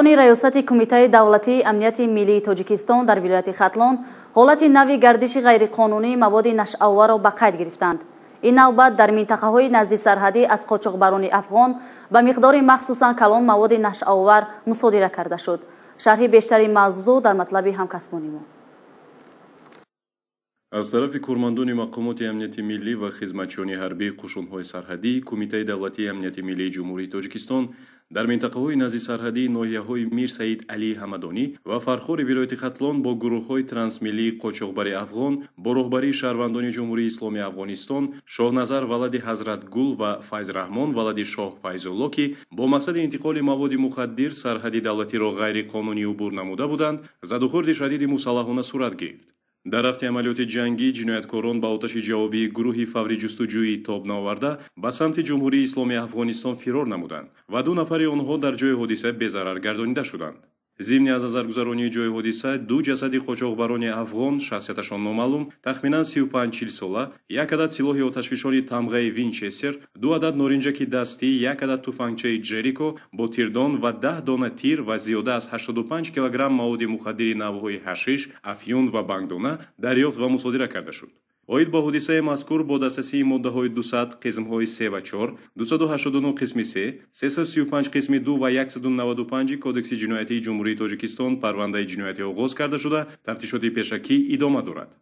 ریاست کمیته دولتی امنیت ملی تاجیکستان در ولایت ختلان حالت نوی گردش غیرقانونی مواد نشئاور را به قید گرفتند. این نوبت در منطقه‌های نزدیک سرحدی از قاچاقبران افغان به مقدار مخصوصا کلان مواد نشئاور مصادره کرده شد. شرح بیشتری موضوع در مطلب همکسبانی ما. از طرف کارمندان مقامات امنیت ملی و خدمتچیان حربی قشون‌های سرحدی، کمیته دولتی امنیت ملی جمهوری تاجیکستان در منطقه‌های نزدیک سرحدی ناحیه‌های میر سعید علی حمدانی و فرخار ولایت ختلان با گروه‌های ترانسملی قاچاقبر افغان با راهبری شهروندان جمهوری اسلامی افغانستان شاهنظر ولد حضرت گل و فیض رحمان ولد شاه فیض‌الله که با مقصد انتقال مواد مخدر سرحد دولتی را غیرقانونی عبور نموده بودند، زدوخورد شدید مسلحانه صورت گرفت. در رفت عملیات جنگی جنایتکاران با آتش جوابی گروهی فوری جستجویی تاب نآورده به سمت جمهوری اسلامی افغانستان فرار نمودند و 2 نفر آنها در جای حادثه بضرر گردانیده شدند. ضمن از نظرگذرانی جای حادثه 2 جسد قاچاقبران افغان شخصیتشان نامعلوم تخمینا 35-40 ساله، 1 عدد سلاح آتشفشانی تمغه وینچستر، 2 عدد نارنجک دستی، 1 عدد تفنگچه جریکو با تیردان و 10 دانه تیر و زیاده از 85 کیلوگرم مواد مخدر نوع‌های حشیش، افیون و بانگدانه دریافت و مصادره کرده شد. оид ба ҳодисаи мазкур бо дастасии моддаҳои 200 қисмҳои 3 ва 4, 289 қисми 3, 335 қисми 2 ва 195 кодекси ҷиноятии ҷумҳурии тоҷикистон парвандаи ҷиноятӣ оғоз карда шуда тафтишоти пешакӣ идома дорад.